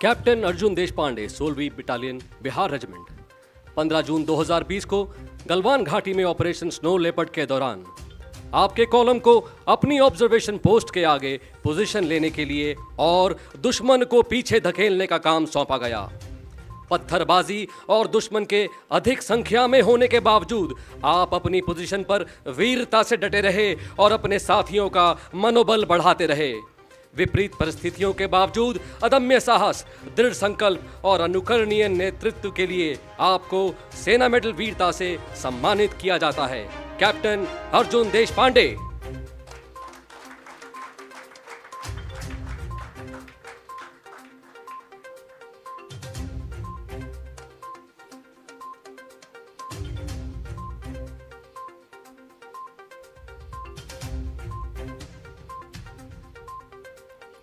Captain Arjun Deshpande 16वीं battalion Bihar regiment 15 June 2020 को गलवान घाटी में ऑपरेशन स्नो लेपर्ड के दौरान आपके कॉलम को अपनी ऑब्जर्वेशन पोस्ट के आगे पोजीशन लेने के लिए और दुश्मन को पीछे धकेलने का काम सौंपा गया। पत्थरबाजी और दुश्मन के अधिक संख्या में होने के बावजूद आप अपनी पोजीशन पर वीरता से डटे रहे और अपने साथियों का मनोबल बढ़ाते रहे। विपरीत परिस्थितियों के बावजूद अदम्य साहस, दृढ़ संकल्प और अनुकरणीय नेतृत्व के लिए आपको सेना मेडल वीरता से सम्मानित किया जाता है। कैप्टन अर्जुन देशपांडे।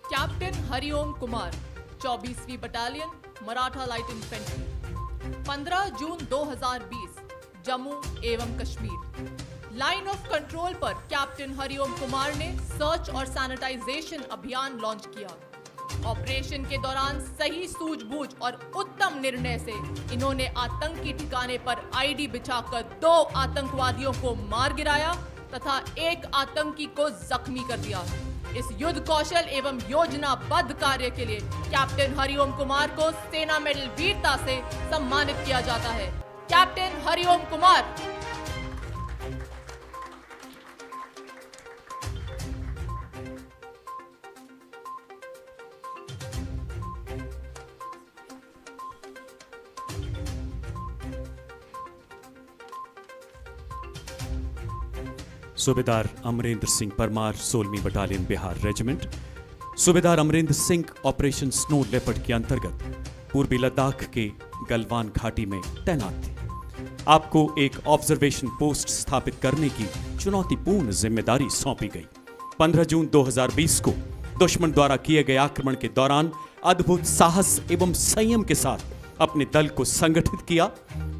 कैप्टन हरिओम कुमार 24वीं battalion Maratha light infantry 15 June 2020 Jammu एवं कश्मीर। लाइन ऑफ कंट्रोल पर कैप्टन हरिओम कुमार ने सर्च और सैनिटाइजेशन अभियान लॉन्च किया। ऑपरेशन के दौरान सही सूझबूझ और उत्तम निर्णय से इन्होंने आतंकी ठिकाने पर आईडी बिछाकर 2 आतंकवादियों को मार गिराया तथा 1 आतंकी को जख्मी कर दिया। इस युद्ध कौशल एवं योजनाबद्ध कार्य के लिए कैप्टन हरिओम कुमार को सेना मेडल वीरता से सम्मानित किया जाता है। कैप्टन हरिओम कुमार। सूबेदार अमरेंद्र सिंह परमार 16वीं battalion Bihar regiment. Subedar Amarendra Singh operation snow leopard के अंतर्गत पूर्वी लद्दाख के गलवान घाटी में तैनात थे। आपको एक ऑब्जर्वेशन पोस्ट स्थापित करने की चुनौतीपूर्ण जिम्मेदारी सौंपी गई। 15 जून 2020 को दुश्मन द्वारा किए गए आक्रमण के दौरान अद्भुत साहस एवं संयम के साथ अपने दल को संगठित किया।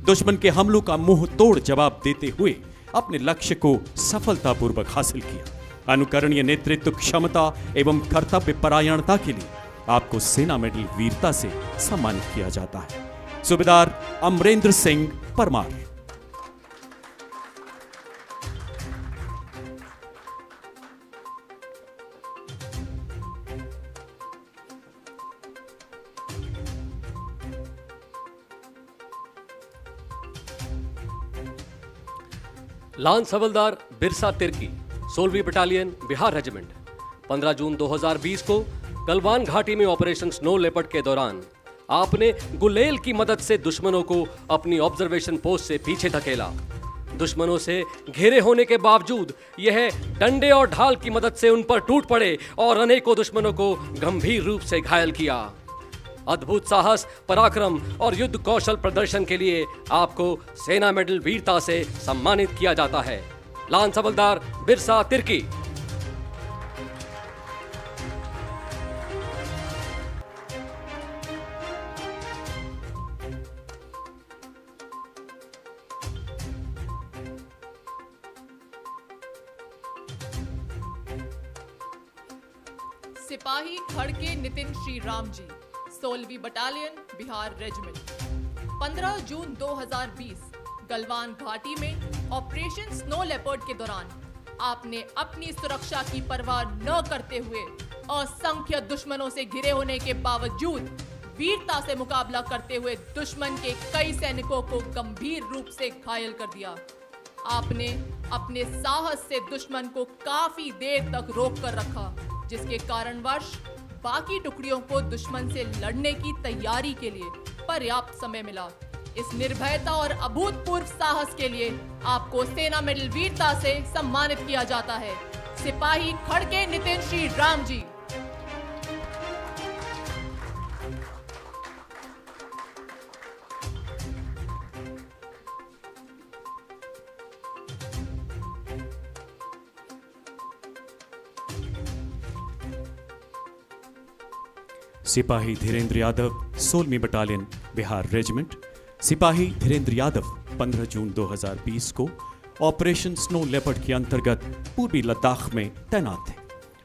दुश्मन के हमलों का मुंह तोड़ जवाब देते हुए अपने लक्ष्य को सफलतापूर्वक हासिल किया। अनुकरणीय नेतृत्व क्षमता एवं कर्तव्य परायणता के लिए आपको सेना मेडल वीरता से सम्मानित किया जाता है। सूबेदार अमरेंद्र सिंह परमार। लांस हवलदार Birsa Tirkey 16वीं battalion Bihar regiment 15 June 2020 को गलवान घाटी में ऑपरेशन स्नो लेपर्ड के दौरान आपने गुलेल की मदद से दुश्मनों को अपनी ऑब्जर्वेशन पोस्ट से पीछे धकेला। दुश्मनों से घेरे होने के बावजूद यह डंडे और ढाल की मदद से उन पर टूट पड़े और अनेकों दुश्मनों को गंभीर रूप से घायल किया। अद्भुत साहस, पराक्रम और युद्ध कौशल प्रदर्शन के लिए आपको सेना मेडल वीरता से सम्मानित किया जाता है। लांस हवलदार बिरसा तिर्की। सिपाही खड़के Nitin Shri Ram ji 16वीं battalion Bihar regiment 15 June 2020 Galwan घाटी में ऑपरेशन स्नो लेपर्ड के दौरान आपने अपनी सुरक्षा की परवाह न करते हुए असंख्य दुश्मनों से घिरे होने के बावजूद वीरता से मुकाबला करते हुए दुश्मन के कई सैनिकों को गंभीर रूप से घायल कर दिया। आपने अपने साहस से दुश्मन को काफी देर तक रोक कर रखा, जिसके कारणवश बाकी टुकड़ियों को दुश्मन से लड़ने की तैयारी के लिए पर्याप्त समय मिला। इस निर्भयता और अभूतपूर्व साहस के लिए आपको सेना मेडल वीरता से सम्मानित किया जाता है। सिपाही खड़के नितिन श्री राम जी। सिपाही धीरेन्द्र यादव 16वीं बटालियन बिहार रेजिमेंट। सिपाही धीरेन्द्र यादव 15 जून 2020 को ऑपरेशन स्नो लेपर्ड के अंतर्गत पूर्वी लद्दाख में तैनात थे।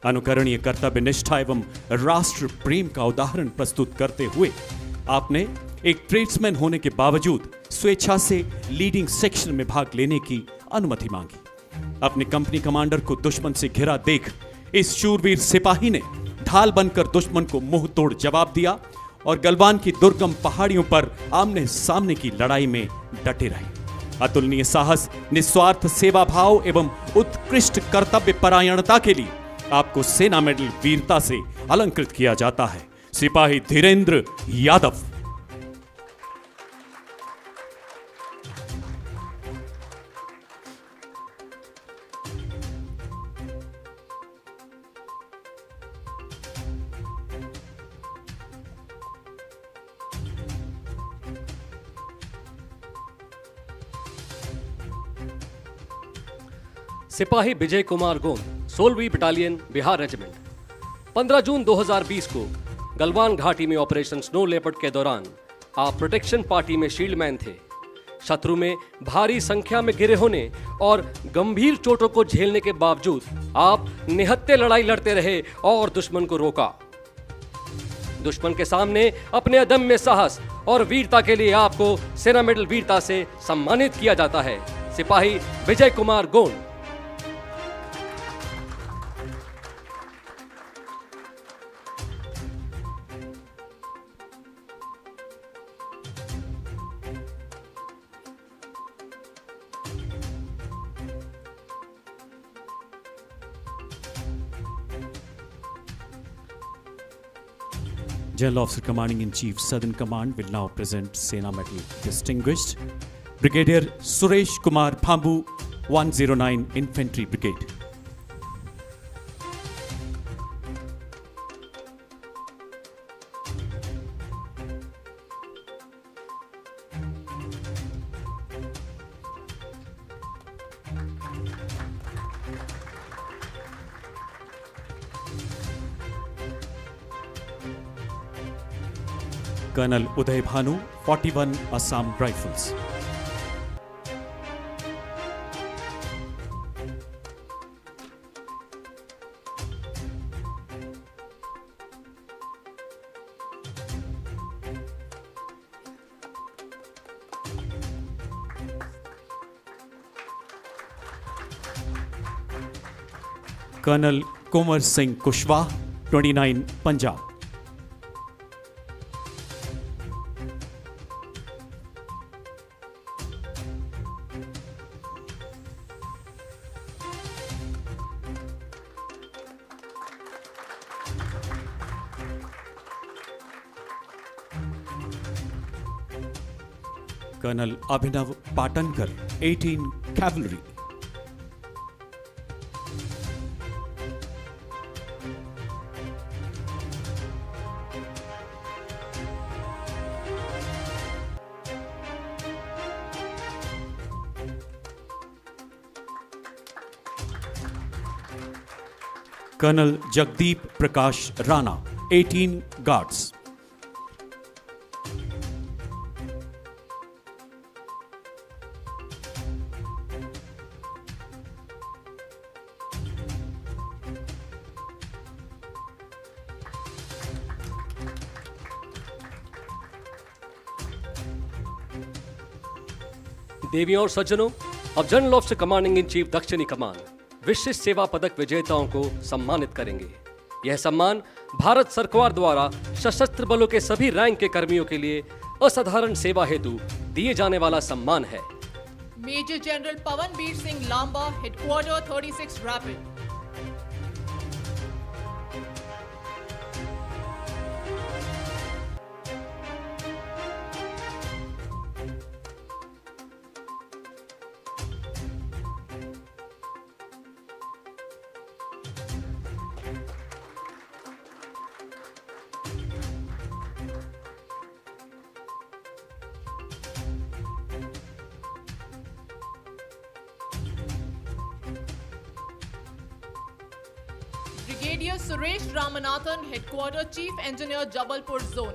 अनुकरणीय कर्तव्य निष्ठा एवं राष्ट्र प्रेम का उदाहरण प्रस्तुत करते हुए आपने एक ट्रेड्समैन होने के बावजूद स्वेच्छा से लीडिंग सेक्शन में भाग लेने की अनुमति मांगी। अपनी कंपनी कमांडर को दुश्मन से घिरा देख इस शूरवीर सिपाही ने ढाल बनकर दुश्मन को मुंह तोड़ जवाब दिया और गलवान की दुर्गम पहाड़ियों पर आमने सामने की लड़ाई में डटे रहे। अतुलनीय साहस, निस्वार्थ सेवा भाव एवं उत्कृष्ट कर्तव्य परायणता के लिए आपको सेना मेडल वीरता से अलंकृत किया जाता है। सिपाही धीरेंद्र यादव। सिपाही विजय कुमार गोंद, 16वीं बटालियन, बिहार रेजिमेंट। 15 जून 2020 को गलवान घाटी में ऑपरेशन स्नो लेपर्ड के दौरान आप प्रोटेक्शन पार्टी में शील्ड मैन थे। शत्रु में भारी संख्या में गिरे होने और गंभीर चोटों को झेलने के बावजूद आप निहत्थे लड़ाई लड़ते रहे और दुश्मन को रोका। दुश्मन के सामने अपने अदम्य साहस और वीरता के लिए आपको सेना मेडल वीरता से सम्मानित किया जाता है। सिपाही विजय कुमार गोंद। General Officer Commanding in Chief Southern Command will now present Sena Medal Distinguished Brigadier Suresh Kumar Phambu, 109 Infantry Brigade. Colonel Uday Bhanu, 41 Assam Rifles. Colonel Kumar Singh Kushwaha, 29 Punjab. Colonel Abhinav Patankar, 18 Cavalry. Colonel Jagdeep Prakash Rana, 18 Guards. देवियों और सज्जनों, अब general officer commanding in chief दक्षिणी कमान विशिष्ट सेवा पदक विजेताओं को सम्मानित करेंगे। यह सम्मान भारत सरकार द्वारा सशस्त्र बलों के सभी रैंक के कर्मियों के लिए असाधारण सेवा हेतु दिए जाने वाला सम्मान है। Major general Pawanbir Singh Lamba, headquarter 36 rapid. Brigadier Suresh Ramanathan, Headquarter Chief Engineer, Jabalpur Zone.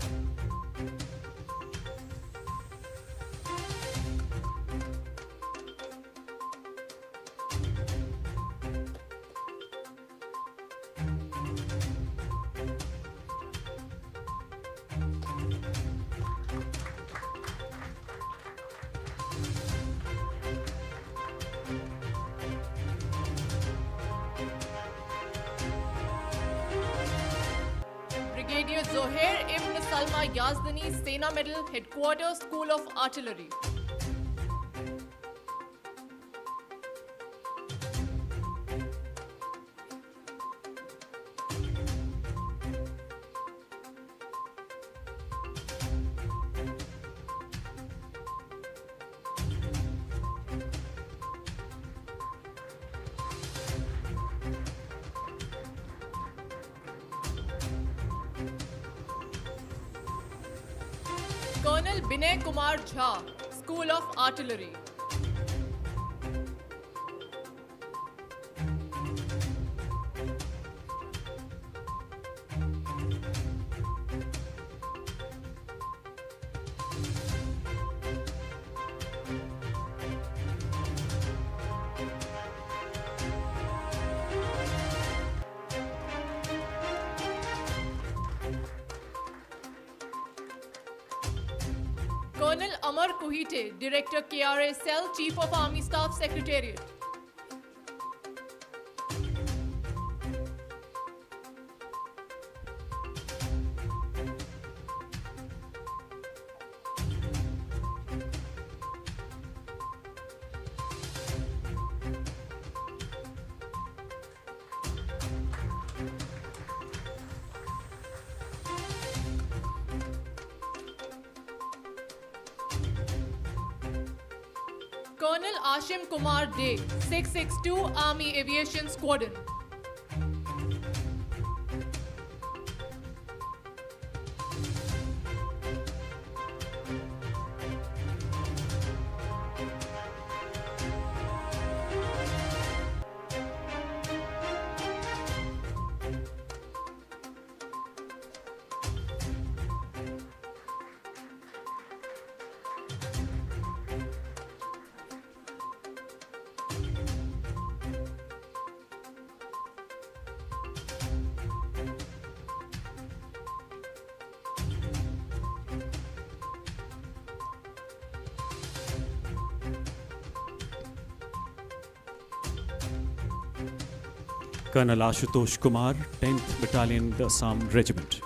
Brigadier Zohair Ibn Salma Yazdani, Sena Medal, Headquarters, School of Artillery. Colonel Binay Kumar Jha, School of Artillery. Colonel Amar Kuhite, Director KRA Cell, Chief of Army Staff Secretariat. Colonel Ashim Kumar Dey, 662 Army Aviation Squadron. Colonel Ashutosh Kumar, 10th Battalion, the Assam Regiment.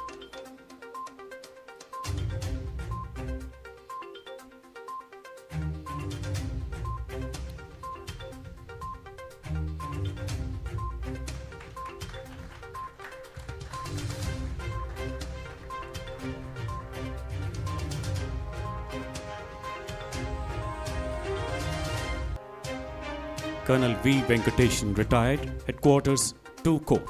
Colonel V. Venkateshan, retired, Headquarters, 2 Corps.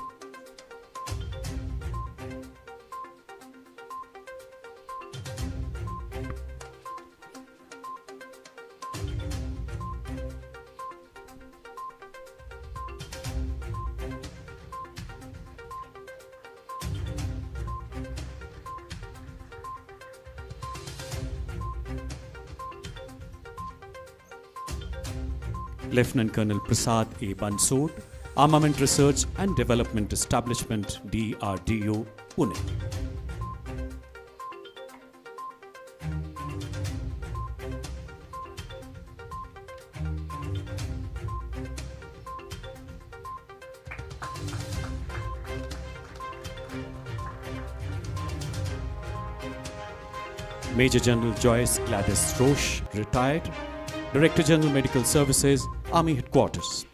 Lieutenant Colonel Prasad A. Bansod, Armament Research and Development Establishment, DRDO, Pune. Major General Joyce Gladys Roche, retired, Director General Medical Services, Army Headquarters.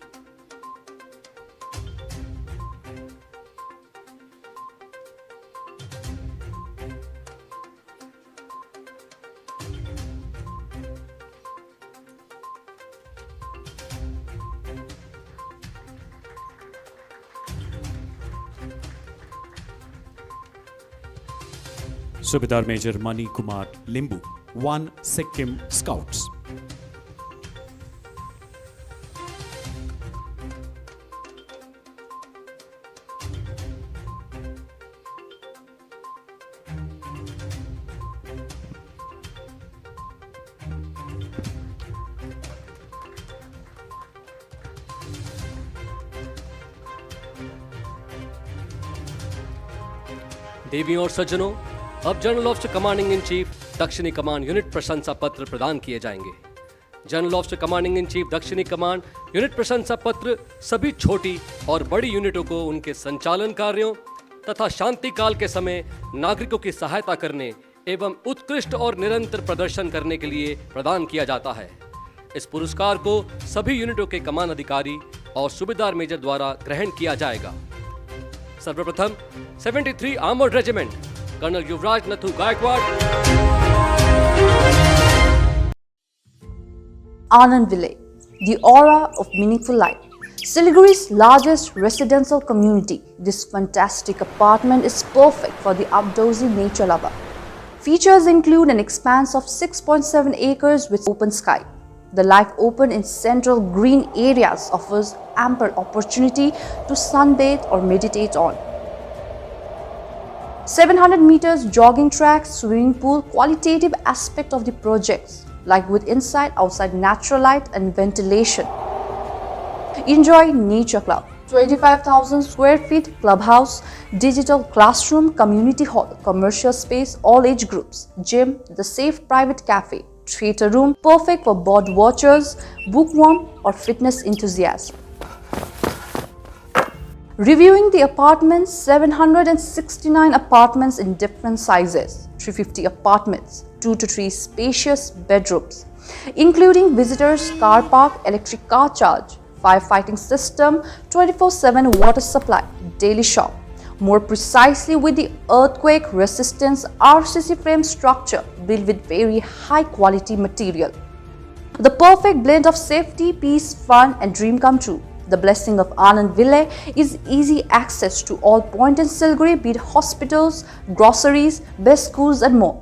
Subedar Major Mani Kumar Limbu, 1 Sikkim Scouts. देवियों और सज्जनों, अब general officer commanding in chief दक्षिणी कमान unit प्रशंसा पत्र प्रदान किए जाएंगे। General officer commanding in chief दक्षिणी कमान यूनिट प्रशंसा पत्र सभी छोटी और बड़ी यूनिटों को उनके संचालन कार्यों तथा शांति काल के समय नागरिकों की सहायता करने एवं उत्कृष्ट और निरंतर प्रदर्शन करने के लिए प्रदान किया जाता है। इस पुरस्कार को सभी यूनिटों के कमान अधिकारी और सूबेदार मेजर द्वारा ग्रहण किया जाएगा। सर्वप्रथम 73 armoured regiment colonel Yuvraj Nathu Gaikwad. Anand Village, the aura of meaningful life. Siliguri's largest residential community, this fantastic apartment is perfect for the outdoorsy nature lover. Features include an expanse of 6.7 acres with open sky. The life open in central green areas offers ample opportunity to sunbathe or meditate on. 700 meters jogging track, swimming pool, qualitative aspect of the projects, like with inside, outside natural light and ventilation. Enjoy Nature Club, 25,000 square feet clubhouse, digital classroom, community hall, commercial space, all age groups, gym, the safe private cafe, theater room, perfect for bird watchers, bookworm or fitness enthusiasts. Reviewing the apartments, 769 apartments in different sizes, 350 apartments, 2 to 3 spacious bedrooms, including visitors, car park, electric car charge, firefighting system, 24/7 water supply, daily shop. More precisely with the earthquake resistance RCC frame structure built with very high quality material. The perfect blend of safety, peace, fun and dream come true. The blessing of Anand Village is easy access to all points in Siliguri, be it hospitals, groceries, best schools and more.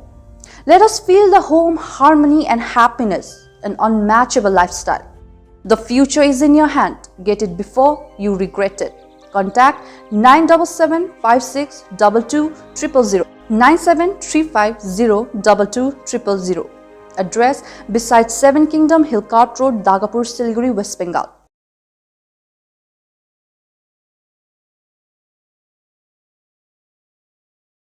Let us feel the home, harmony and happiness, an unmatchable lifestyle. The future is in your hand. Get it before you regret it. Contact 977 56 22 000, 9735 022 000. Address beside Seven Kingdom Hillcart Road, Dagapur, Siliguri, West Bengal.